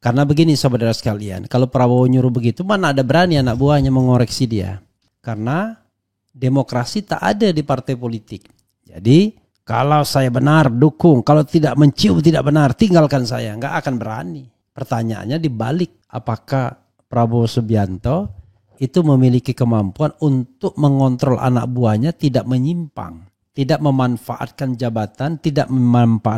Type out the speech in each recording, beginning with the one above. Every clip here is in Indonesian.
Karena begini saudara sekalian, kalau Prabowo nyuruh begitu, mana ada berani anak buahnya mengoreksi dia. Karena demokrasi tak ada di partai politik. Jadi kalau saya benar dukung, kalau tidak mencium tidak benar tinggalkan saya, nggak akan berani. Pertanyaannya dibalik, apakah Prabowo Subianto itu memiliki kemampuan untuk mengontrol anak buahnya tidak menyimpang, tidak memanfaatkan jabatan, tidak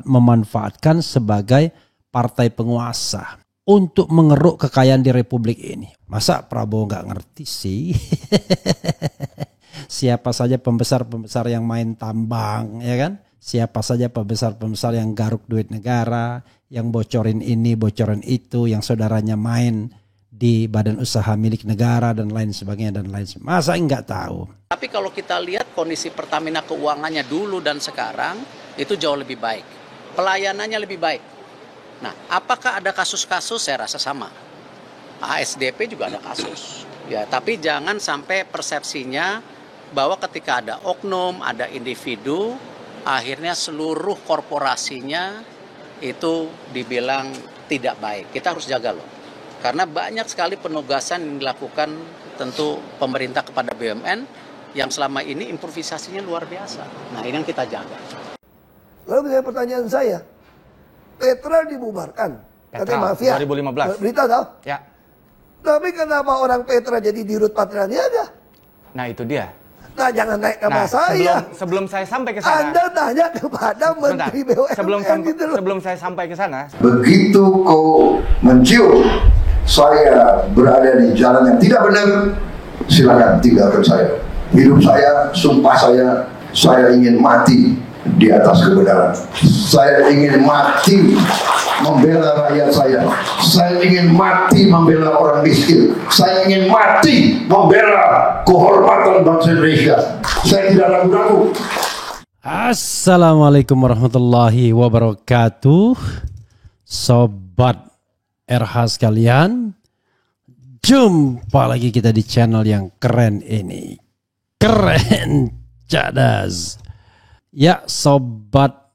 memanfaatkan sebagai partai penguasa untuk mengeruk kekayaan di Republik ini. Masa Prabowo nggak ngerti sih? Siapa saja pembesar-pembesar yang main tambang, ya kan? Siapa saja pembesar-pembesar yang garuk duit negara, yang bocorin ini, bocorin itu, yang saudaranya main di badan usaha milik negara dan lain sebagainya dan lain sebagainya. Masa enggak tahu? Tapi kalau kita lihat kondisi Pertamina keuangannya dulu dan sekarang itu jauh lebih baik. Pelayanannya lebih baik. Nah, apakah ada kasus-kasus? Saya rasa sama. ASDP juga ada kasus. Ya, tapi jangan sampai persepsinya bahwa ketika ada oknum, ada individu, akhirnya seluruh korporasinya itu dibilang tidak baik. Kita harus jaga loh. Karena banyak sekali penugasan yang dilakukan tentu pemerintah kepada BUMN yang selama ini improvisasinya luar biasa. Nah, ini yang kita jaga. Lalu pertanyaan saya, Petra dibubarkan, katanya mafia. 2015. Berita tahu? Ya. Tapi kenapa orang Petra jadi dirut Patra Niaga? Nah itu dia. Nah jangan naik ke saya. Sebelum saya sampai ke sana. Anda tanya kepada Menteri BUMN Sebelum saya sampai ke sana. Begitu kau mencium saya berada di jalan yang tidak benar, silakan tinggalkan saya. Hidup saya, sumpah saya ingin mati di atas kebenaran. Saya ingin mati membela rakyat saya. Saya ingin mati membela orang miskin. Saya ingin mati membela kehormatan bangsa Indonesia. Saya tidak ragu-ragu. Assalamualaikum warahmatullahi wabarakatuh. Sobat RH sekalian, jumpa lagi kita di channel yang keren ini. Keren cadas. Ya sobat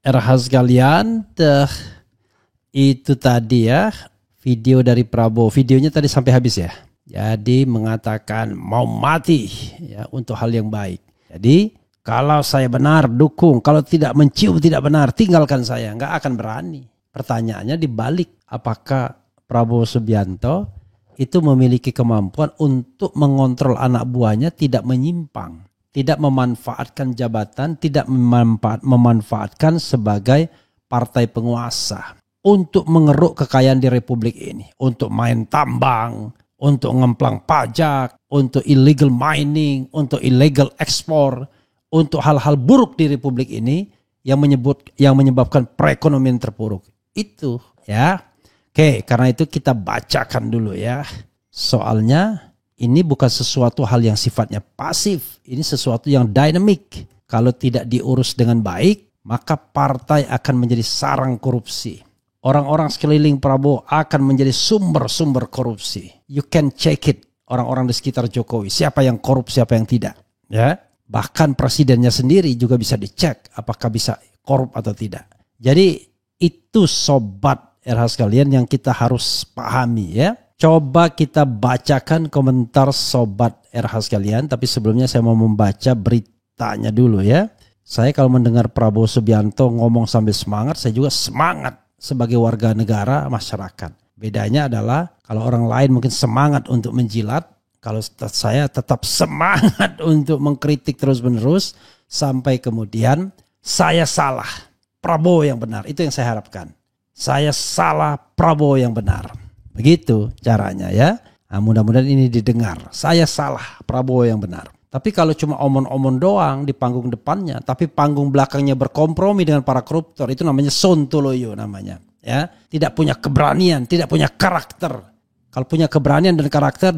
RH sekalian, itu tadi ya video dari Prabowo. Videonya tadi sampai habis ya. Jadi mengatakan mau mati ya untuk hal yang baik. Jadi kalau saya benar dukung, kalau tidak mencium tidak benar tinggalkan saya, nggak akan berani. Pertanyaannya dibalik, apakah Prabowo Subianto itu memiliki kemampuan untuk mengontrol anak buahnya tidak menyimpang, tidak memanfaatkan jabatan, tidak memanfaatkan sebagai partai penguasa untuk mengeruk kekayaan di Republik ini, untuk main tambang, untuk ngemplang pajak, untuk illegal mining, untuk illegal ekspor, untuk hal-hal buruk di Republik ini yang menyebabkan perekonomian terpuruk. Itu ya. Oke, karena itu kita bacakan dulu ya. Soalnya ini bukan sesuatu hal yang sifatnya pasif, ini sesuatu yang dinamik. Kalau tidak diurus dengan baik, maka partai akan menjadi sarang korupsi. Orang-orang sekeliling Prabowo akan menjadi sumber-sumber korupsi. You can check it, orang-orang di sekitar Jokowi, siapa yang korup, siapa yang tidak. Ya, bahkan presidennya sendiri juga bisa dicek apakah bisa korup atau tidak. Jadi itu sobat RH sekalian yang kita harus pahami ya. Coba kita bacakan komentar sobat RH sekalian, tapi sebelumnya saya mau membaca beritanya dulu ya. Saya kalau mendengar Prabowo Subianto ngomong sambil semangat, saya juga semangat sebagai warga negara masyarakat. Bedanya adalah kalau orang lain mungkin semangat untuk menjilat, kalau saya tetap semangat untuk mengkritik terus-menerus sampai kemudian saya salah, Prabowo yang benar. Itu yang saya harapkan. Saya salah, Prabowo yang benar. Begitu caranya ya. Nah, mudah-mudahan ini didengar. Saya salah, Prabowo yang benar. Tapi kalau cuma omon-omon doang di panggung depannya, tapi panggung belakangnya berkompromi dengan para koruptor, itu namanya sontoloyo namanya. Ya, tidak punya keberanian, tidak punya karakter. Kalau punya keberanian dan karakter,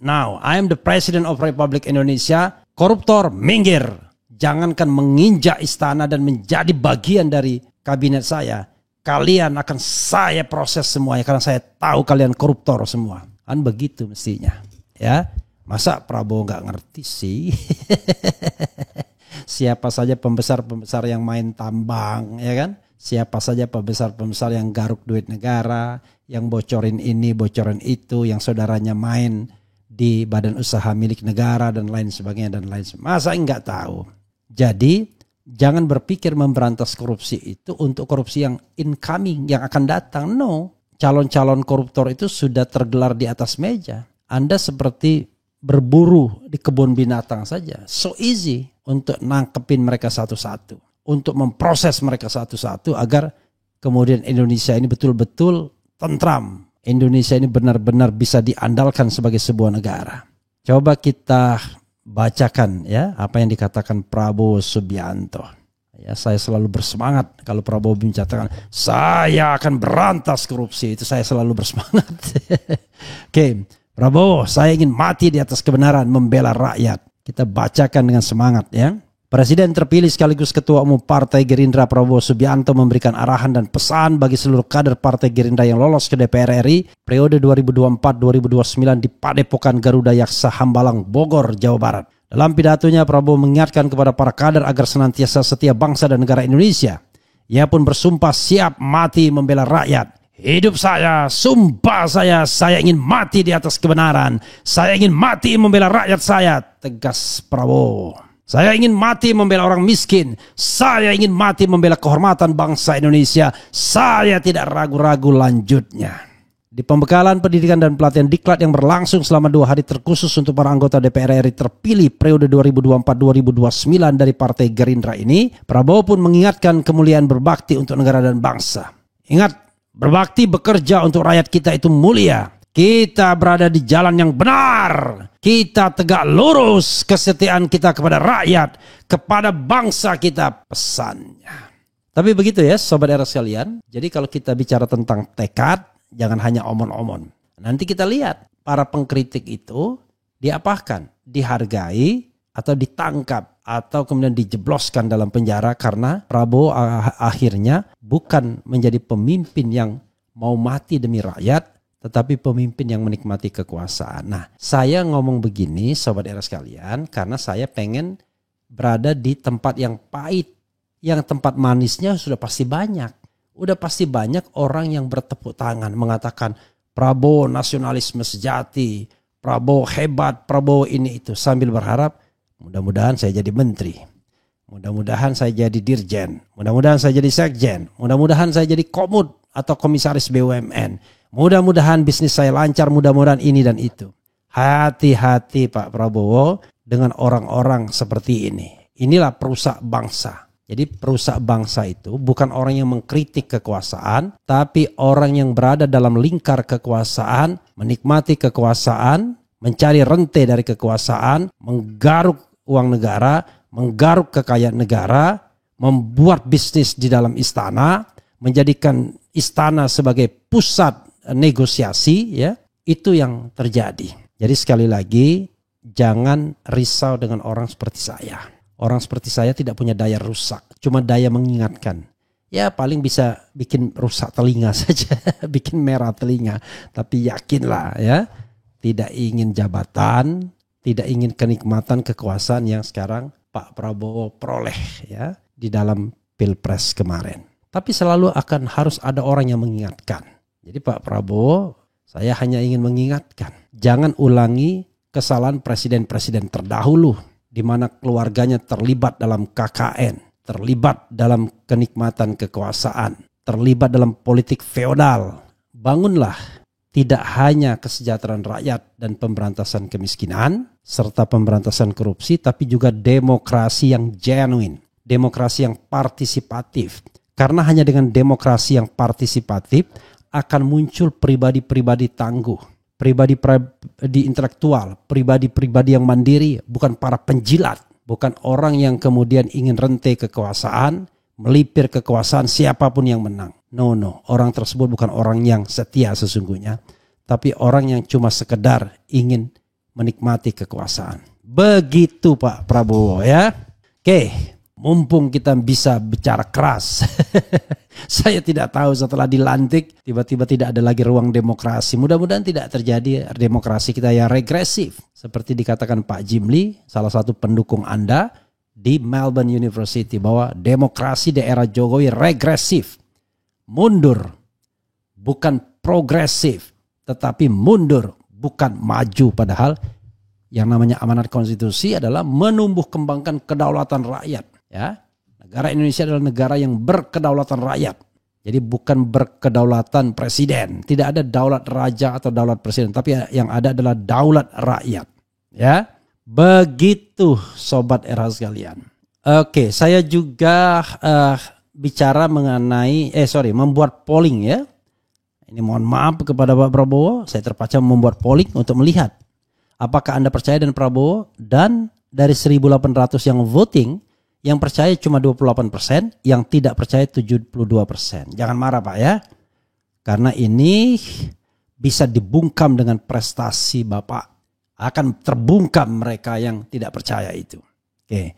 now I am the President of Republic Indonesia. Koruptor minggir, jangankan menginjak istana dan menjadi bagian dari kabinet saya. Kalian akan saya proses semuanya karena saya tahu kalian koruptor semua. Kan begitu mestinya. Ya, masa Prabowo nggak ngerti sih? Siapa saja pembesar-pembesar yang main tambang, ya kan? Siapa saja pembesar-pembesar yang garuk duit negara, yang bocorin ini, bocorin itu, yang saudaranya main di badan usaha milik negara dan lain sebagainya dan lain sebagainya. Masa enggak tahu? Jadi jangan berpikir memberantas korupsi itu untuk korupsi yang incoming, yang akan datang. No, calon-calon koruptor itu sudah tergelar di atas meja. Anda seperti berburu di kebun binatang saja. So easy untuk nangkepin mereka satu-satu, untuk memproses mereka satu-satu agar kemudian Indonesia ini betul-betul tentram. Indonesia ini benar-benar bisa diandalkan sebagai sebuah negara. Coba kita bacakan ya apa yang dikatakan Prabowo Subianto. Ya, saya selalu bersemangat kalau Prabowo menyatakan saya akan berantas korupsi, itu saya selalu bersemangat. Oke, Prabowo, saya ingin mati di atas kebenaran, membela rakyat. Kita bacakan dengan semangat ya. Presiden terpilih sekaligus Ketua Umum Partai Gerindra Prabowo Subianto memberikan arahan dan pesan bagi seluruh kader Partai Gerindra yang lolos ke DPR RI periode 2024-2029 di Padepokan Garuda Yaksa Hambalang, Bogor, Jawa Barat. Dalam pidatonya, Prabowo mengingatkan kepada para kader agar senantiasa setia bangsa dan negara Indonesia. Ia pun bersumpah siap mati membela rakyat. Hidup saya, sumpah saya ingin mati di atas kebenaran. Saya ingin mati membela rakyat saya, tegas Prabowo. Saya ingin mati membela orang miskin. Saya ingin mati membela kehormatan bangsa Indonesia. Saya tidak ragu-ragu lanjutnya. Di pembekalan pendidikan dan pelatihan diklat yang berlangsung selama 2 hari terkhusus untuk para anggota DPR RI terpilih periode 2024-2029 dari Partai Gerindra ini, Prabowo pun mengingatkan kemuliaan berbakti untuk negara dan bangsa. Ingat, berbakti bekerja untuk rakyat kita itu mulia. Kita berada di jalan yang benar. Kita tegak lurus kesetiaan kita kepada rakyat, kepada bangsa kita, pesannya. Tapi begitu ya Sobat Era sekalian. Jadi kalau kita bicara tentang tekad, jangan hanya omon-omon. Nanti kita lihat para pengkritik itu diapakan? Dihargai atau ditangkap atau kemudian dijebloskan dalam penjara karena Prabowo akhirnya bukan menjadi pemimpin yang mau mati demi rakyat, tetapi pemimpin yang menikmati kekuasaan. Nah, saya ngomong begini Sobat Era sekalian karena saya pengen berada di tempat yang pahit. Yang tempat manisnya sudah pasti banyak. Udah pasti banyak orang yang bertepuk tangan mengatakan Prabowo nasionalisme sejati, Prabowo hebat, Prabowo ini itu. Sambil berharap mudah-mudahan saya jadi menteri. Mudah-mudahan saya jadi dirjen. Mudah-mudahan saya jadi sekjen. Mudah-mudahan saya jadi komut atau komisaris BUMN. Mudah-mudahan bisnis saya lancar, mudah-mudahan ini dan itu. Hati-hati Pak Prabowo dengan orang-orang seperti ini. Inilah perusak bangsa. Jadi perusak bangsa itu bukan orang yang mengkritik kekuasaan, tapi orang yang berada dalam lingkar kekuasaan, menikmati kekuasaan, mencari rente dari kekuasaan, menggaruk uang negara, menggaruk kekayaan negara, membuat bisnis di dalam istana, menjadikan istana sebagai pusat negosiasi, ya, itu yang terjadi. Jadi sekali lagi jangan risau dengan orang seperti saya. Orang seperti saya tidak punya daya rusak, cuma daya mengingatkan. Ya paling bisa bikin rusak telinga saja, bikin merah telinga. Tapi yakinlah ya, tidak ingin jabatan, tidak ingin kenikmatan kekuasaan yang sekarang Pak Prabowo peroleh ya di dalam Pilpres kemarin. Tapi selalu akan harus ada orang yang mengingatkan. Jadi Pak Prabowo, saya hanya ingin mengingatkan, jangan ulangi kesalahan presiden-presiden terdahulu di mana keluarganya terlibat dalam KKN, terlibat dalam kenikmatan kekuasaan, terlibat dalam politik feodal. Bangunlah tidak hanya kesejahteraan rakyat dan pemberantasan kemiskinan serta pemberantasan korupsi, tapi juga demokrasi yang genuine, demokrasi yang partisipatif. Karena hanya dengan demokrasi yang partisipatif akan muncul pribadi-pribadi tangguh, pribadi intelektual, pribadi-pribadi yang mandiri, bukan para penjilat, bukan orang yang kemudian ingin rente kekuasaan, melipir kekuasaan siapapun yang menang. No, orang tersebut bukan orang yang setia sesungguhnya, tapi orang yang cuma sekedar ingin menikmati kekuasaan. Begitu Pak Prabowo ya. Oke, mumpung kita bisa bicara keras. Saya tidak tahu setelah dilantik tiba-tiba tidak ada lagi ruang demokrasi. Mudah-mudahan tidak terjadi demokrasi kita yang regresif. Seperti dikatakan Pak Jimli, salah satu pendukung Anda di Melbourne University, bahwa demokrasi di era Jokowi regresif. Mundur, bukan progresif, tetapi mundur bukan maju. Padahal yang namanya amanat konstitusi adalah menumbuh kembangkan kedaulatan rakyat. Ya, negara Indonesia adalah negara yang berkedaulatan rakyat. Jadi bukan berkedaulatan presiden. Tidak ada daulat raja atau daulat presiden. Tapi yang ada adalah daulat rakyat. Ya, begitu sobat era sekalian. Oke, saya juga bicara mengenai, membuat polling ya. Ini mohon maaf kepada Pak Prabowo. Saya terpaksa membuat polling untuk melihat apakah Anda percaya dengan Prabowo. Dan dari 1.800 yang voting, yang percaya cuma 28%, yang tidak percaya 72%. Jangan marah Pak ya. Karena ini bisa dibungkam dengan prestasi Bapak. Akan terbungkam mereka yang tidak percaya itu. Oke.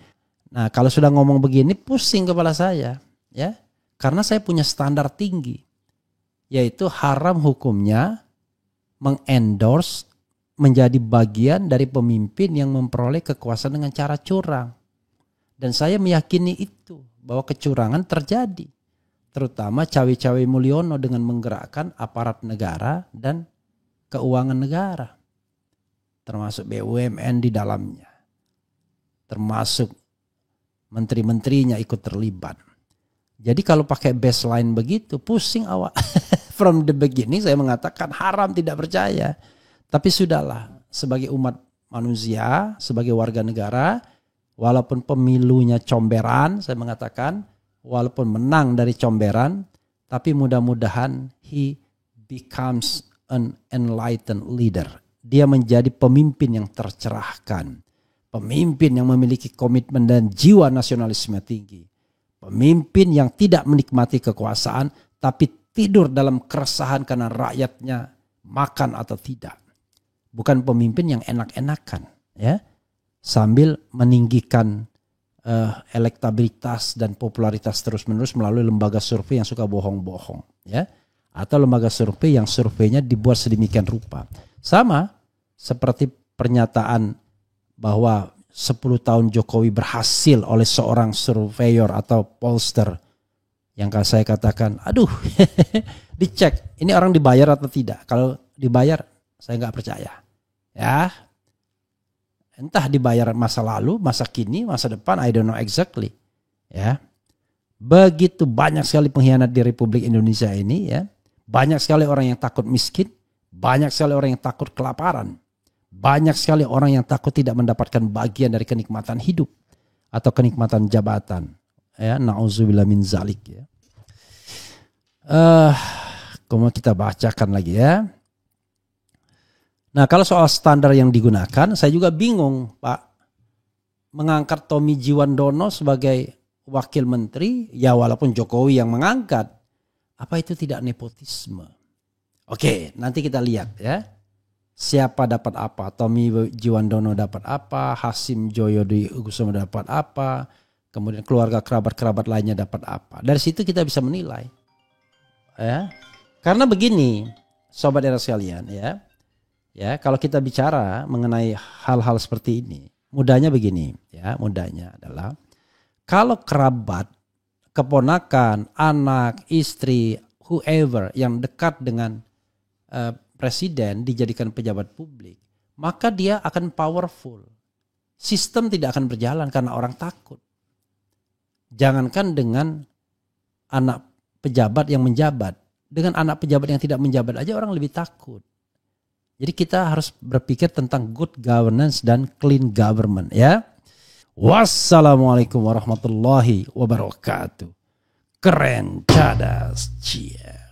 Nah, kalau sudah ngomong begini pusing kepala saya ya. Karena saya punya standar tinggi. Yaitu haram hukumnya mengendorse menjadi bagian dari pemimpin yang memperoleh kekuasaan dengan cara curang. Dan saya meyakini itu, bahwa kecurangan terjadi. Terutama cawe-cawe Mulyono dengan menggerakkan aparat negara dan keuangan negara. Termasuk BUMN di dalamnya. Termasuk menteri-menterinya ikut terlibat. Jadi kalau pakai baseline begitu, pusing awak. From the beginning saya mengatakan haram, tidak percaya. Tapi sudahlah, sebagai umat manusia, sebagai warga negara, walaupun pemilunya comberan, saya mengatakan, walaupun menang dari comberan, tapi mudah-mudahan he becomes an enlightened leader. Dia menjadi pemimpin yang tercerahkan. Pemimpin yang memiliki komitmen dan jiwa nasionalisme tinggi. Pemimpin yang tidak menikmati kekuasaan, tapi tidur dalam keresahan karena rakyatnya makan atau tidak. Bukan pemimpin yang enak-enakan, ya. Sambil meninggikan elektabilitas dan popularitas terus-menerus melalui lembaga survei yang suka bohong-bohong, ya, atau lembaga survei yang surveinya dibuat sedemikian rupa. Sama seperti pernyataan bahwa 10 tahun Jokowi berhasil oleh seorang surveyor atau pollster yang saya katakan, aduh, dicek ini orang dibayar atau tidak. Kalau dibayar saya nggak percaya, ya. Entah dibayar masa lalu, masa kini, masa depan, I don't know exactly. Ya. Begitu banyak sekali pengkhianat di Republik Indonesia ini, ya. Banyak sekali orang yang takut miskin, banyak sekali orang yang takut kelaparan. Banyak sekali orang yang takut tidak mendapatkan bagian dari kenikmatan hidup atau kenikmatan jabatan. Ya, na'udzubillah min zalik, ya. Kemudian kita bacakan lagi ya. Nah, kalau soal standar yang digunakan, saya juga bingung, Pak. Mengangkat Tommy Jiwandono sebagai wakil menteri, ya walaupun Jokowi yang mengangkat, apa itu tidak nepotisme? Oke, nanti kita lihat ya. Siapa dapat apa? Tommy Jiwandono dapat apa? Hasim Joyokusumo dapat apa? Kemudian keluarga kerabat-kerabat lainnya dapat apa? Dari situ kita bisa menilai. Ya. Karena begini, sobat era sekalian, ya. Ya, kalau kita bicara mengenai hal-hal seperti ini, mudahnya begini, ya, mudahnya adalah kalau kerabat, keponakan, anak, istri, whoever yang dekat dengan presiden dijadikan pejabat publik, maka dia akan powerful. Sistem tidak akan berjalan karena orang takut. Jangankan dengan anak pejabat yang menjabat, dengan anak pejabat yang tidak menjabat aja orang lebih takut. Jadi kita harus berpikir tentang good governance dan clean government, ya. Wassalamualaikum warahmatullahi wabarakatuh. Keren, cadas, cia.